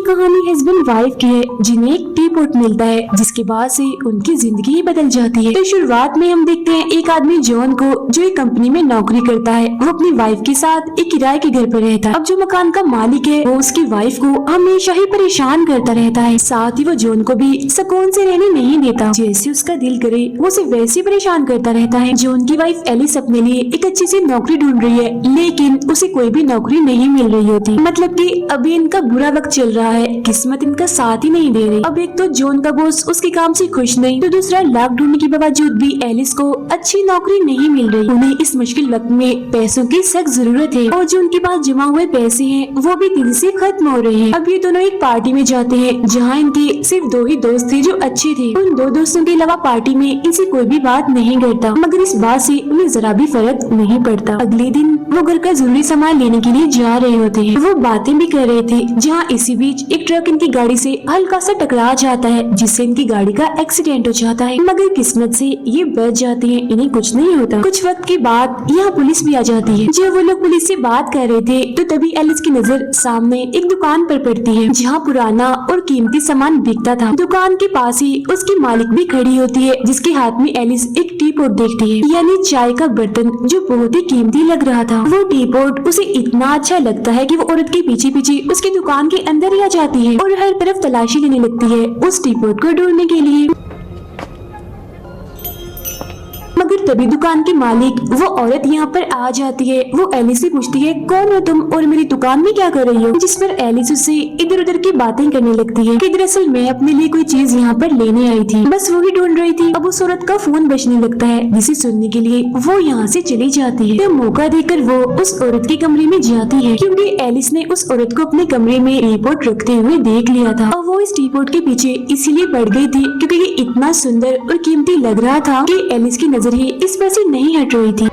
कहानी husband wife की है जिन्हें एक टी पॉट मिलता है जिसके बाद से उनकी जिंदगी ही बदल जाती है। तो शुरुआत में हम देखते हैं एक आदमी जॉन को जो एक कंपनी में नौकरी करता है, वो अपनी वाइफ के साथ एक किराए के घर पर रहता है। अब जो मकान का मालिक है वो उसकी वाइफ को हमेशा ही परेशान करता रहता है, साथ ही वो जॉन को भी सुकून से रहने नहीं देता। जैसे उसका दिल करे वो उसे वैसे परेशान करता रहता है। जॉन की वाइफ एलिस अपने लिए एक अच्छी सी नौकरी ढूंढ रही है, लेकिन उसे कोई भी नौकरी नहीं मिल रही होती। मतलब कि अभी इनका बुरा वक्त चल रहा है, किस्मत इनका साथ ही नहीं दे रही। अब एक तो जॉन का बॉस उसके काम से खुश नहीं, तो दूसरा लाख ढूंढने के बावजूद भी एलिस को अच्छी नौकरी नहीं मिल रही। उन्हें इस मुश्किल वक्त में पैसों की सख्त जरूरत है और जो उनके पास जमा हुए पैसे हैं वो भी तेजी से खत्म हो रहे हैं। अब ये दोनों एक पार्टी में जाते हैं जहाँ इनके सिर्फ दो ही दोस्त थे जो अच्छे थे। उन दो दोस्तों के अलावा पार्टी में इनसे कोई भी बात नहीं करता, मगर इस बात से उन्हें जरा भी फर्क नहीं पड़ता। अगले दिन वो घर का जरूरी सामान लेने के लिए जा रहे होते हैं। वो बातें भी कर रहे थे जहाँ इसी बीच एक ट्रक इनकी गाड़ी से हल्का सा टकरा जाता है, जिससे इनकी गाड़ी का एक्सीडेंट हो जाता है। मगर किस्मत से ये बच जाते हैं, इन्हें कुछ नहीं होता। कुछ वक्त के बाद यहाँ पुलिस भी आ जाती है। जब वो लोग पुलिस से बात कर रहे थे तो तभी एलिस की नजर सामने एक दुकान पर पड़ती है जहाँ पुराना और कीमती सामान बिकता था। दुकान के पास ही उसकी मालिक भी खड़ी होती है जिसके हाथ में एलिस एक टी पॉट देखती है, यानी चाय का बर्तन जो बहुत ही कीमती लग रहा था। वो टी पॉट उसे इतना अच्छा लगता है कि वो औरत के पीछे पीछे उसकी दुकान के अंदर ही आ जाती है और हर तरफ तलाशी लेने लगती है उस टी पॉट को ढूंढने के लिए। मगर तभी दुकान के मालिक वो औरत यहाँ पर आ जाती है। वो एलिस से पूछती है, कौन हो तुम और मेरी दुकान में क्या कर रही हो? जिस पर एलिस उससे इधर उधर की बातें करने लगती है कि दरअसल मैं अपने लिए कोई चीज यहाँ पर लेने आई थी, बस वो ही ढूंढ रही थी। अब उस औरत का फोन बजने लगता है जिसे सुनने के लिए वो यहाँ से चली जाती है। तो मौका देकर वो उस औरत के कमरे में जाती है क्योंकि एलिस ने उस औरत को अपने कमरे में टी पॉट रखते हुए देख लिया था और वो इस टी पॉट के पीछे इसीलिए पड़ गई थी क्योंकि ये इतना सुंदर और कीमती लग रहा था कि एलिस की नजर ही इस पर से नहीं हट रही थी।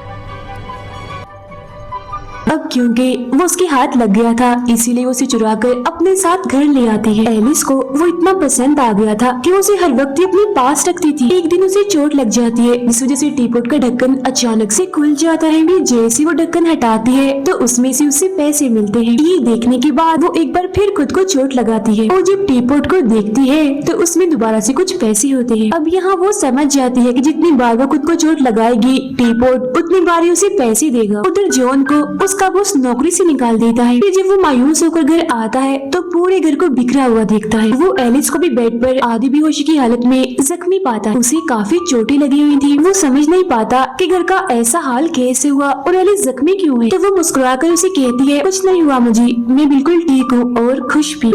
अब क्योंकि वो उसके हाथ लग गया था इसीलिए उसे चुरा कर अपने साथ घर ले आती है। एलिस को वो इतना पसंद आ गया था कि उसे हर वक्त ही अपने पास रखती थी। एक दिन उसे चोट लग जाती है जिस वजह से टी पॉट का ढक्कन अचानक से खुल जाता है। भी जैसे वो ढक्कन हटाती है तो उसमें से उसे पैसे मिलते हैं। ये देखने के बाद वो एक बार फिर खुद को चोट लगाती है और जब टी पॉट को देखती है तो उसमें दोबारा से कुछ पैसे होते हैं। अब यहाँ वो समझ जाती है कि जितनी बार वो खुद को चोट लगाएगी टी पॉट उतनी बार ही उसे पैसे देगा। उधर जॉन को उसका बॉस नौकरी से निकाल देता है। फिर जब वो मायूस होकर घर आता है तो पूरे घर को बिखरा हुआ देखता है। वो एलिस को भी बेड पर आधी बेहोशी की हालत में जख्मी पाता है। उसे काफी चोटें लगी हुई थी। वो समझ नहीं पाता कि घर का ऐसा हाल कैसे हुआ और एलिस जख्मी क्यों है। तो वो मुस्कुराकर उसे कहती है, कुछ नहीं हुआ मुझे, मैं बिल्कुल ठीक हूँ और खुश भी।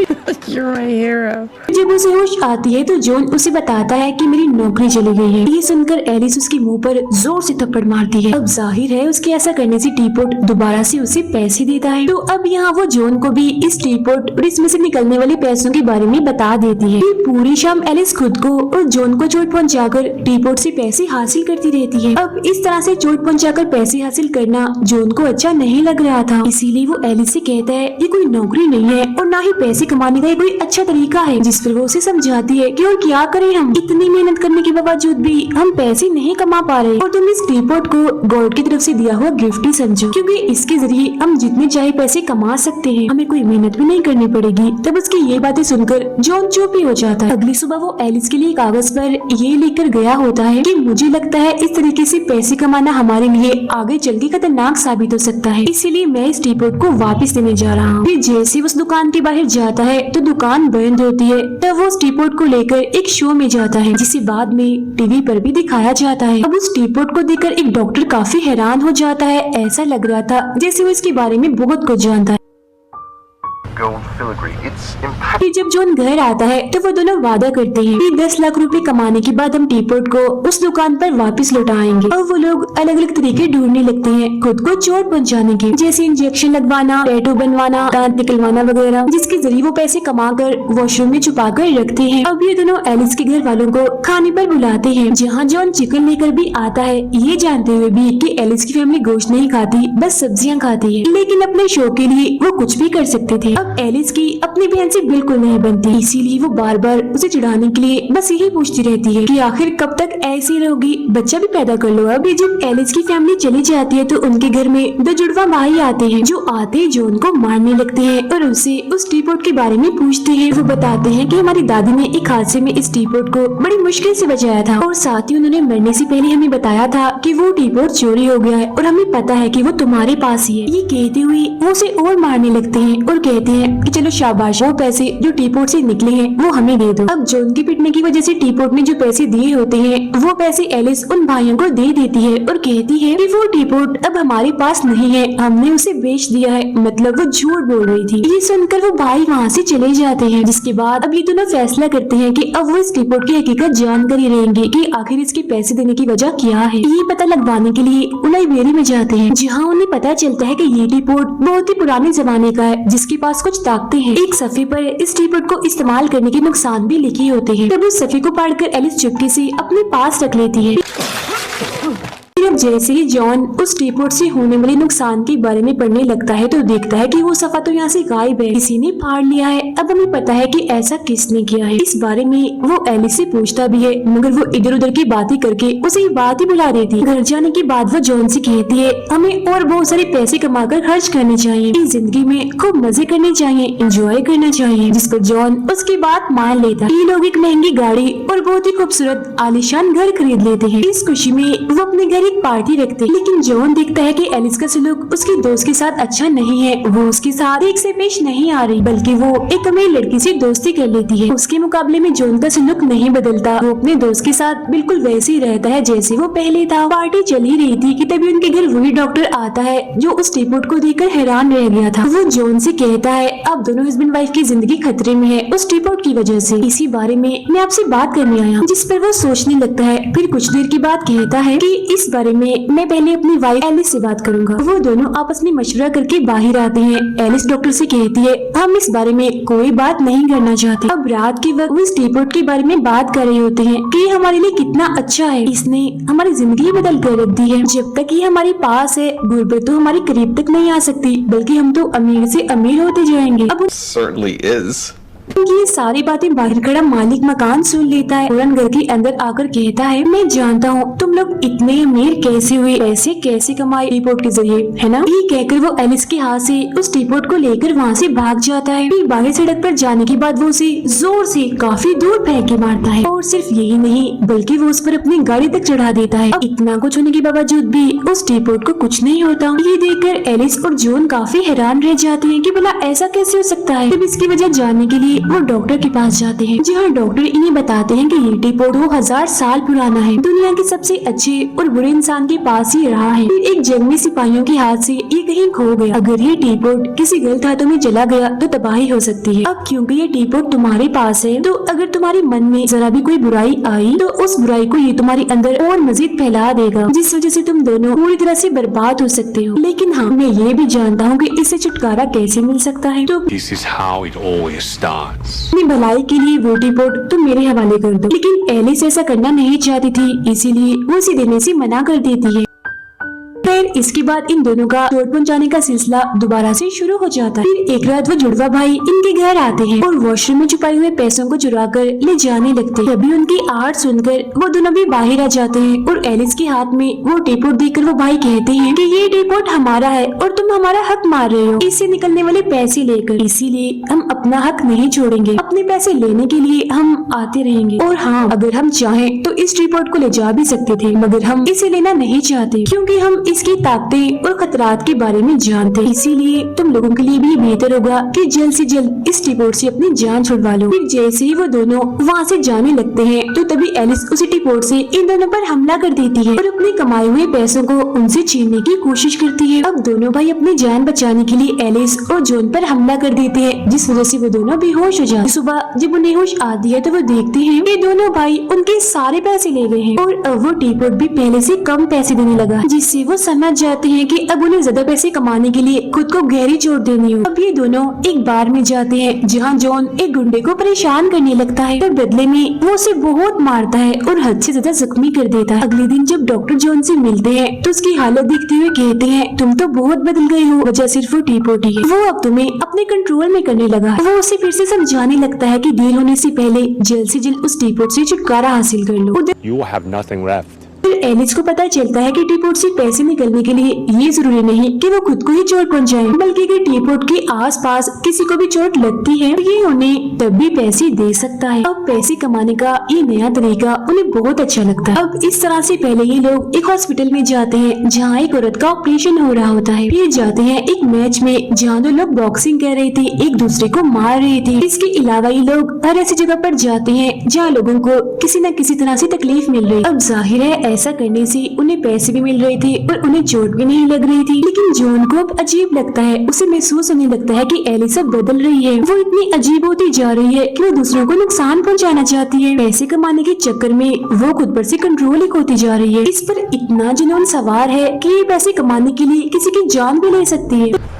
जब उसे होश आती है तो जॉन उसे बताता है कि मेरी नौकरी चली गई है। ये सुनकर एलिस उसके मुंह पर जोर से थप्पड़ मारती है। अब जाहिर है उसके ऐसा करने से टी पॉट दोबारा से उसे पैसे देता है। तो अब यहाँ वो जॉन को भी इस टी पॉट और इसमें से निकलने वाले पैसों के बारे में बता देती है। पूरी शाम एलिस खुद को और जॉन को चोट पहुंचाकर टी पॉट से पैसे हासिल करती रहती है। अब इस तरह से चोट पहुंचाकर पैसे हासिल करना जॉन को अच्छा नहीं लग रहा था, इसीलिए वो एलिस से कहता है ये कोई नौकरी नहीं है और ना ही पैसे कमाने का कोई अच्छा तरीका है। जिस पर वो उसे समझाती है कि और क्या करें, हम इतनी मेहनत करने के बावजूद भी हम पैसे नहीं कमा पा रहे और तुम इस टी पॉट को गॉड की तरफ से दिया हुआ गिफ्ट ही समझो, क्योंकि इसके जरिए हम जितने चाहे पैसे कमा सकते हैं, हमें कोई मेहनत भी नहीं करनी पड़ेगी। तब उसकी ये बातें सुनकर जॉन चुप ही हो जाता है। अगली सुबह वो एलिस के लिए कागज पर ये लिखकर गया होता है कि मुझे लगता है इस तरीके से पैसे कमाना हमारे लिए आगे चल के खतरनाक साबित हो सकता है, इसीलिए मैं इस टी पॉट को वापस देने जा रहा हूँ। फिर जैसे उस दुकान के बाहर जाता है तो दुकान बंद होती है। तब वो उस टी पॉट को लेकर एक शो में जाता है जिसे बाद में टीवी पर भी दिखाया जाता है। अब उस टी पॉट को देखकर एक डॉक्टर काफी हैरान हो जाता है। ऐसा लग रहा था जैसे वो इसके बारे में बहुत कुछ जानता है। फिर जब जॉन घर आता है तो वो दोनों वादा करते हैं कि 10 लाख रुपए कमाने के बाद हम टी पॉट को उस दुकान पर वापस लौटाएंगे। और वो लोग अलग अलग तरीके ढूंढने लगते हैं खुद को चोट पहुंचाने के, जैसे इंजेक्शन लगवाना, टैटू बनवाना, दांत निकलवाना वगैरह, जिसके जरिए वो पैसे कमाकर वॉशरूम में छुपा कर रखते हैं। अब ये दोनों एलिस के घर वालों को खाने पर बुलाते हैं जहाँ जॉन चिकन लेकर भी आता है, ये जानते हुए भी कि एलिस की फैमिली गोश्त नहीं खाती, बस सब्जियाँ खाती है, लेकिन अपने शो के लिए वो कुछ भी कर सकते थे। अब अब एलिस की अपनी बहन से बिल्कुल नहीं बनती, इसीलिए वो बार बार उसे चिढ़ाने के लिए बस यही पूछती रहती है कि आखिर कब तक ऐसे ही रहोगी, बच्चा भी पैदा कर लो। अब जब एलिस की फैमिली चली जाती है तो उनके घर में दो जुड़वा भाई आते हैं जो आते ही जॉन को मारने लगते हैं और उसे उस टीपॉट के बारे में पूछते हैं। वो बताते हैं कि हमारी दादी ने एक हादसे में इस टीपॉट को बड़ी मुश्किल से बचाया था और साथ ही उन्होंने मरने से पहले हमें बताया था कि वो टीपॉट चोरी हो गया है और हमें पता है कि वो तुम्हारे पास ही है। ये कहते हुए वो उसे और मारने लगते हैं और कहते हैं कि चलो शाबाश, वो पैसे जो टीपॉट से निकले हैं वो हमें दे दो। अब जॉन की पिटने की वजह से टीपॉट ने जो पैसे दिए होते हैं वो पैसे एलिस उन भाइयों को दे देती है और कहती है कि वो टीपॉट अब हमारे पास नहीं है, हमने उसे बेच दिया है। मतलब वो झूठ बोल रही थी। ये सुनकर वो भाई वहाँ से चले जाते हैं, जिसके बाद अब ये दोनों फैसला करते हैं कि अब वो इस टीपॉट की हकीकत जानकर ही रहेंगे कि आखिर इसके पैसे देने की वजह क्या है। ये पता लगवाने के लिए वो लाइब्रेरी में जाते हैं, जहाँ उन्हें पता चलता है कि ये टीपॉट बहुत ही पुराने जमाने का है जिसके पास कुछ ताकतें हैं। एक सफ़े पर इस टीपॉट को इस्तेमाल करने के नुकसान भी लिखे होते हैं। तब उस सफ़े को पढ़कर एलिस चुपके से अपने पास रख लेती है। फिर जैसे ही जॉन उस टीपॉट से होने वाले नुकसान के बारे में पढ़ने लगता है तो देखता है कि वो सफा तो यहाँ से गायब है, किसी ने फाड़ लिया है। अब हमें पता है कि ऐसा किसने किया है। इस बारे में वो एलिस से पूछता भी है, मगर वो इधर उधर की बातें करके उसे ये बात ही बुला देती है। घर जाने के बाद वो जॉन से कहती है हमें और बहुत सारे पैसे कमाकर खर्च करने चाहिए, इस जिंदगी में खूब मजे करने चाहिए, एंजॉय करना चाहिए। जिस पर जॉन उसकी बात मान लेता है। ये लोग एक महंगी गाड़ी और बहुत ही खूबसूरत आलीशान घर खरीद लेते हैं। इस खुशी में वो अपने घर एक पार्टी रखते हैं, लेकिन जॉन देखता है कि एलिस का सलूक उसके दोस्त के साथ अच्छा नहीं है। वो उसके साथ ठीक से पेश नहीं आ रही, बल्कि वो एक अमीर लड़की से दोस्ती कर लेती है। उसके मुकाबले में जॉन का सलूक नहीं बदलता, वो अपने दोस्त के साथ बिल्कुल वैसे ही रहता है जैसे वो पहले था। पार्टी चल ही रही थी कि तभी उनके घर वही डॉक्टर आता है जो उस टीपॉट को देखकर हैरान रह गया था। वो जॉन से कहता है अब दोनों हस्बैंड वाइफ की जिंदगी खतरे में है उस टीपॉट की वजह से, इसी बारे में मैं आपसे बात करने आया हूँ। जिस पर वो सोचने लगता है। फिर कुछ देर के बाद कहता है कि इस बारे में मैं पहले अपनी वाइफ एलिस से बात करूंगा। वो दोनों आपस में मशवरा करके बाहर आते हैं। एलिस डॉक्टर से कहती है हम इस बारे में कोई बात नहीं करना चाहते। अब रात के वक्त वो इस टीपॉट के बारे में बात कर रहे होते हैं कि ये हमारे लिए कितना अच्छा है, इसने हमारी जिंदगी बदल कर रख दी है। जब तक ये हमारे पास है गुर्बत तो हमारे करीब तक नहीं आ सकती, बल्कि हम तो अमीर से अमीर होते जाएंगे। अब ये सारी बातें बाहर खड़ा मालिक मकान सुन लेता है। फौरन घर के अंदर आकर कहता है मैं जानता हूँ तुम लोग इतने अमीर कैसे हुए, पैसे कैसे कमाए टीपॉट के जरिए, है ना। ये कहकर वो एलिस के हाथ से उस टीपॉट को लेकर वहाँ से भाग जाता है। फिर बाहर सड़क पर जाने के बाद वो उसे जोर से काफी दूर फेंक के मारता है और सिर्फ यही नहीं बल्कि वो उस पर अपनी गाड़ी तक चढ़ा देता है। अब इतना कुछ होने के बावजूद भी उस टीपॉट को कुछ नहीं होता। ये देखकर एलिस और जॉन काफी हैरान रह जाते हैं कि भला ऐसा कैसे हो सकता है। तब इसकी वजह जानने के लिए वो डॉक्टर के पास जाते हैं, जहाँ डॉक्टर इन्हें बताते हैं कि ये टीपॉट 2000 साल पुराना है, दुनिया के सबसे अच्छे और बुरे इंसान के पास ही रहा है। फिर एक जंग में सिपाहियों के हाथ से ये कहीं खो गया। अगर ये टीपॉट किसी गलत हाथों में चला गया तो तबाही हो सकती है। अब क्योंकि ये टीपॉट तुम्हारे पास है तो अगर तुम्हारे मन में जरा भी कोई बुराई आई तो उस बुराई को ये तुम्हारे अंदर और मजीद फैला देगा, जिस वजह से तुम दोनों पूरी तरह से बर्बाद हो सकते हो। लेकिन हाँ मैं ये भी जानता हूँ कि इससे छुटकारा कैसे मिल सकता है। तो अपनी भलाई के लिए वो टीपॉट तुम मेरे हवाले कर दो। लेकिन एलिस ऐसा करना नहीं चाहती थी, इसीलिए वो उसे देने से मना कर देती है। खैर इसके बाद इन दोनों का चोट पहुंचाने का सिलसिला दोबारा से शुरू हो जाता है। फिर एक रात वो जुड़वा भाई इनके घर आते हैं और वॉशरूम में छुपाए हुए पैसों को चुरा कर ले जाने लगते हैं। तभी उनकी आहट सुनकर वो दोनों भी बाहर आ जाते हैं और एलिस के हाथ में वो टीपॉट देखकर वो भाई कहते हैं कि ये टीपॉट हमारा है और तुम हमारा हक मार रहे हो इससे निकलने वाले पैसे लेकर, इसीलिए हम अपना हक नहीं छोड़ेंगे। अपने पैसे लेने के लिए हम आते रहेंगे और हाँ अगर हम चाहें तो इस टीपॉट को ले जा भी सकते थे, मगर हम इसे लेना नहीं चाहते क्योंकि हम इसकी ताकतें और खतरात के बारे में जानते हैं। इसीलिए तुम लोगों के लिए भी बेहतर होगा कि जल्द से जल्द इस टीपॉट से अपनी जान छुड़वा लो। फिर जैसे ही वो दोनों वहाँ से जाने लगते हैं तो तभी एलिस उसी टीपॉट से इन दोनों पर हमला कर देती है और अपने कमाए हुए पैसों को उनसे छीनने की कोशिश करती है। अब दोनों भाई अपनी जान बचाने के लिए एलिस और जॉन पर हमला कर देते हैं, जिस वजह से वो दोनों बेहोश हो जाते हैं। सुबह जब उन्हें होश आती है तो वो देखते हैं कि दोनों भाई उनके सारे पैसे ले गए हैं और अब वो टीपॉट भी पहले से कम पैसे देने लगा, जिससे वो समझ जाते हैं कि अब उन्हें ज्यादा पैसे कमाने के लिए खुद को गहरी चोट देनी हो। अब ये दोनों एक बार में जाते हैं जहाँ जॉन एक गुंडे को परेशान करने लगता है, तो बदले में वो उसे बहुत मारता है और हद से ज्यादा जख्मी कर देता है। अगले दिन जब डॉक्टर जॉन से मिलते हैं तो उसकी हालत देखते हुए कहते हैं, तुम तो बहुत बदल गए हो, वजह सिर्फ वो टी-पोट ही है। वो अब तुम्हें अपने कंट्रोल में करने लगा है। वो उसे फिर से समझाने लगता है कि देर होने से पहले जल्द से जल्द उस टी-पोट से छुटकारा हासिल कर लो। You have nothing left. फिर एलिस को पता चलता है कि टी-पोट से पैसे निकलने के लिए ये जरूरी नहीं कि वो खुद को ही चोट पहुंचाए, बल्कि अगर टी-पोट के आसपास किसी को भी चोट लगती है तो ये उन्हें तब भी पैसे दे सकता है। अब पैसे कमाने का ये नया तरीका उन्हें बहुत अच्छा लगता है। अब इस तरह से पहले ये लोग एक हॉस्पिटल में जाते हैं जहाँ एक औरत का ऑपरेशन हो रहा होता है। फिर जाते हैं एक मैच में जहाँ दो लोग बॉक्सिंग कर रहे थे, एक दूसरे को मार रहे थे। इसके अलावा ये लोग हर ऐसी जगह पर जाते हैं जहाँ लोगों को किसी न किसी तरह से तकलीफ मिल रही। अब जाहिर है ऐसा करने से उन्हें पैसे भी मिल रहे थे और उन्हें चोट भी नहीं लग रही थी। लेकिन जॉन को अब अजीब लगता है, उसे महसूस होने लगता है कि एलिस अब बदल रही है। वो इतनी अजीब होती जा रही है कि वो दूसरों को नुकसान पहुंचाना चाहती है। पैसे कमाने के चक्कर में वो खुद पर से कंट्रोल ही खोती जा रही है। इस पर इतना जुनून सवार है कि ये पैसे कमाने के लिए किसी की जान भी ले सकती है।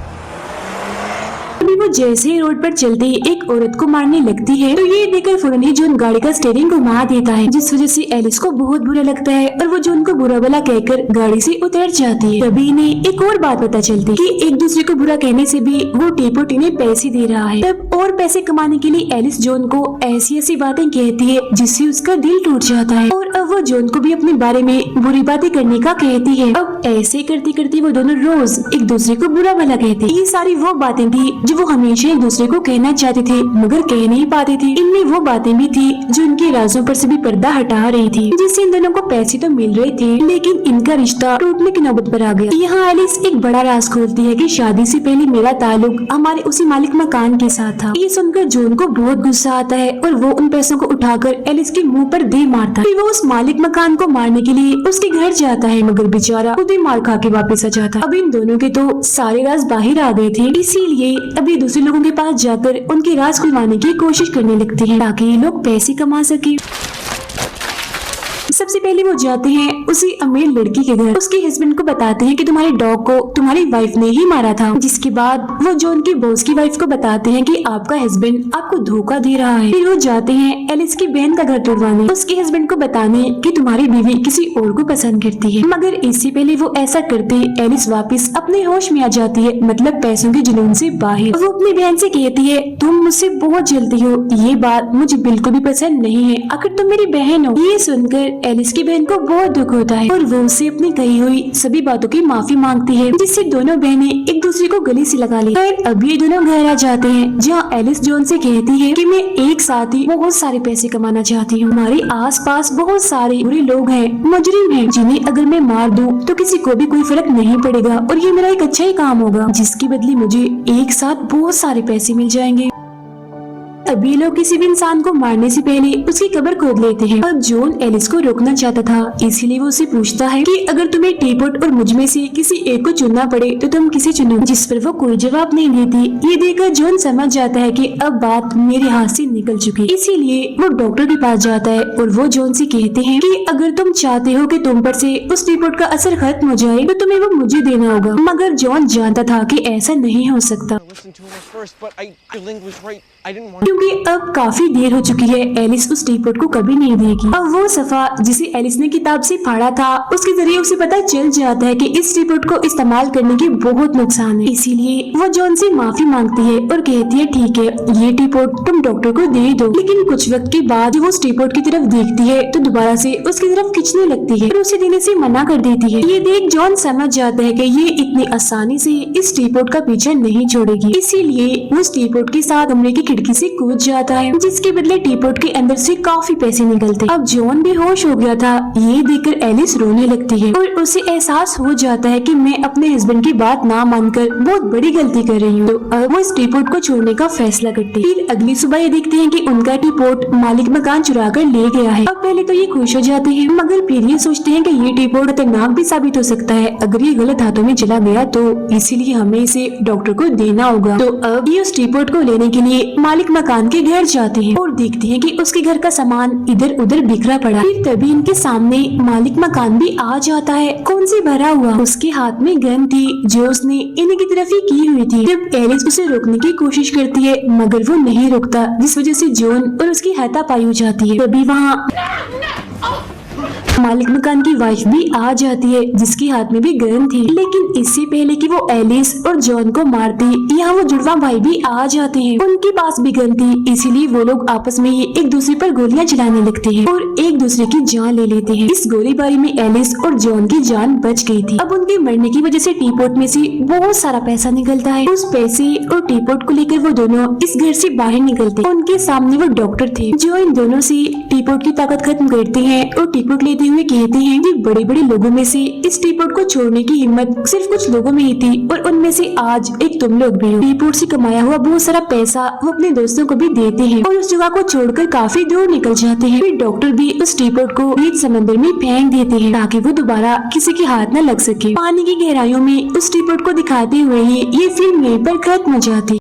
अभी वो जैसे ही रोड पर चलती एक औरत को मारने लगती है तो ये देखकर फौरन ही जॉन गाड़ी का स्टीयरिंग घुमा देता है, जिस वजह से एलिस को बहुत बुरा लगता है और वो जॉन को बुरा भला कहकर गाड़ी से उतर जाती है। तभी इन्हें एक और बात पता चलती है कि एक दूसरे को बुरा कहने से भी वो टी-पोट इन्हें पैसे दे रहा है। तब और पैसे कमाने के लिए एलिस जॉन को ऐसी ऐसी बातें कहती है जिससे उसका दिल टूट जाता है और अब वो जॉन को भी अपने बारे में बुरी बातें करने का कहती है। अब ऐसे करते करते वो दोनों रोज एक दूसरे को बुरा भला कहते। ये सारी वो बातें थी जो वो हमेशा एक दूसरे को कहना चाहते थे मगर कह नहीं पाते थे। इनमें वो बातें भी थी जो इनके राजों पर से भी पर्दा हटा रही थी, जिससे इन दोनों को पैसे तो मिल रहे थे लेकिन इनका रिश्ता टूटने की नौबत पर आ गया। यहाँ एलिस एक बड़ा राज खोलती है कि शादी से पहले मेरा ताल्लुक हमारे उसी मालिक मकान के साथ था। ये सुनकर जॉन को बहुत गुस्सा आता है और वो उन पैसों को उठाकर एलिस के मुंह पर दे मारता है। फिर वो उस मालिक मकान को मारने के लिए उसके घर जाता है मगर बेचारा खुद ही मार खा के वापस आ जाता। अब इन दोनों के तो सारे राज बाहर आ गए थे, इसीलिए अभी दूसरे लोगों के पास जाकर उनके राज खुलवाने की कोशिश करने लगते हैं ताकि ये लोग पैसे कमा सके। सबसे पहले वो जाते हैं उसी अमीर लड़की के घर। उसके हस्बैंड को बताते हैं कि तुम्हारे डॉग को तुम्हारी वाइफ ने ही मारा था। जिसके बाद वो जॉन की बॉस की वाइफ को बताते हैं कि आपका हस्बैंड आपको धोखा दे रहा है। फिर वो जाते हैं एलिस की बहन का घर तोड़वाने, उसके हस्बैंड को बताने कि तुम्हारी बीवी किसी और को पसंद करती है। मगर इससे पहले वो ऐसा करते एलिस वापस अपने होश में आ जाती है, मतलब पैसों के जुनून से बाहर। वो अपनी बहन से कहती है तुम मुझसे बहुत जलती हो, ये बात मुझे बिल्कुल भी पसंद नहीं है, आखिर तुम मेरी बहन हो। ये सुनकर एलिस की बहन को बहुत दुख होता है और वो उससे अपनी कही हुई सभी बातों की माफी मांगती है, जिससे दोनों बहनें एक दूसरे को गले से लगा ली। फिर अब ये दोनों घर आ जाते हैं जहाँ एलिस जॉन से कहती है कि मैं एक साथ ही बहुत सारे पैसे कमाना चाहती हूँ। हमारे आसपास बहुत सारे बुरे लोग हैं, मुजरिम हैं, जिन्हें अगर मैं मार दूं तो किसी को भी कोई फर्क नहीं पड़ेगा और ये मेरा एक अच्छा ही काम होगा, जिसके बदले मुझे एक साथ बहुत सारे पैसे मिल जाएंगे। अब ये लोग किसी भी इंसान को मारने से पहले उसकी कब्र खोद लेते हैं। अब जॉन एलिस को रोकना चाहता था, इसीलिए वो उसे पूछता है कि अगर तुम्हें टी-पोट और मुझ में से किसी एक को चुनना पड़े तो तुम किसे चुनोगे, जिस पर वो कोई जवाब नहीं देती। ये देखकर जॉन समझ जाता है कि अब बात मेरे हाथ से निकल चुकी, इसीलिए वो डॉक्टर के पास जाता है और वो जॉन से कहते हैं कि अगर तुम चाहते हो कि तुम पर से उस टी-पोट का असर खत्म हो जाए तो तुम्हें वो मुझे देना होगा। मगर जॉन जानता था कि ऐसा नहीं हो सकता क्योंकि अब काफी देर हो चुकी है, एलिस उस टी-पोट को कभी नहीं देगी। अब वो सफा जिसे एलिस ने किताब से पढ़ा था उसके जरिए उसे पता चल जाता है कि इस टी-पोट को इस्तेमाल करने के बहुत नुकसान है, इसीलिए वो जॉन से माफी मांगती है और कहती है ठीक है ये टी-पोट तुम डॉक्टर को दे दो। लेकिन कुछ वक्त के बाद जब वो उस टी-पोट की तरफ देखती है तो दोबारा से उसकी तरफ खींचने लगती है और उसे देने से मना कर देती है। ये देख जॉन समझ जाता है कि ये इतनी आसानी से इस टी-पोट का पीछा नहीं छोड़ेगी, इसीलिए वो उस टी-पोट के साथ कमरे की खिड़की से कूद जाता है, जिसके बदले टी-पोट के अंदर से काफी पैसे निकलते। अब जॉन बेहोश हो गया था, ये देखकर एलिस रोने लगती है और उसे एहसास हो जाता है कि मैं अपने हस्बैंड की बात ना मानकर बहुत बड़ी गलती कर रही हूँ। तो अब वो इस टी-पोट को छोड़ने का फैसला करती है। फिर अगली सुबह ये देखते हैं कि उनका टी-पोट मालिक मकान चुरा कर ले गया है। अब पहले तो ये खुश हो जाते हैं मगर फिर ये सोचते हैं कि ये टी-पोट खतरनाक भी साबित हो सकता है अगर ये गलत हाथों में चला गया, तो इसीलिए हमें इसे डॉक्टर को देना होगा। तो अब ये उस टी-पोट को लेने के लिए मालिक मकान के घर जाते हैं और देखते हैं कि उसके घर का सामान इधर उधर बिखरा पड़ा। फिर तभी इनके सामने मालिक मकान भी आ जाता है, कौन से भरा हुआ। उसके हाथ में गन थी जो उसने इन्हीं की तरफ ही की हुई थी। जब एलिस उसे रोकने की कोशिश करती है मगर वो नहीं रुकता, जिस वजह से जॉन और उसकी हाथापाई हो जाती है। तभी वहाँ मालिक मकान की वाइफ भी आ जाती है जिसके हाथ में भी गन थी। लेकिन इससे पहले कि वो एलिस और जॉन को मारती, यहाँ वो जुड़वा भाई भी आ जाते हैं। उनके पास भी गन थी, इसीलिए वो लोग आपस में ही एक दूसरे पर गोलियां चलाने लगते हैं और एक दूसरे की जान ले लेते हैं। इस गोलीबारी में एलिस और जॉन की जान बच गई थी। अब उनके मरने की वजह से टीपोट में से बहुत सारा पैसा निकलता है। उस पैसे और टीपोट को लेकर वो दोनों इस घर से बाहर निकलते। उनके सामने वो डॉक्टर थे जो इन दोनों से टीपोट की ताकत खत्म करते हैं और टीपोट लेते हुए कहते हैं कि बड़े बड़े लोगों में से इस टीपोट को छोड़ने की हिम्मत सिर्फ कुछ लोगों में ही थी और उनमें से आज एक तुम लोग भी हो। टीपोट से कमाया हुआ बहुत सारा पैसा वो अपने दोस्तों को भी देते हैं और उस जगह को छोड़कर काफी दूर निकल जाते हैं। फिर डॉक्टर भी उस टीपोट को बीच समंदर में फेंक देते हैं ताकि वो दोबारा किसी के हाथ न लग सके। पानी की गहराइयों में उस टीपोट को दिखाते हुए ही ये फिल्म यहीं पर खत्म हो जाती है।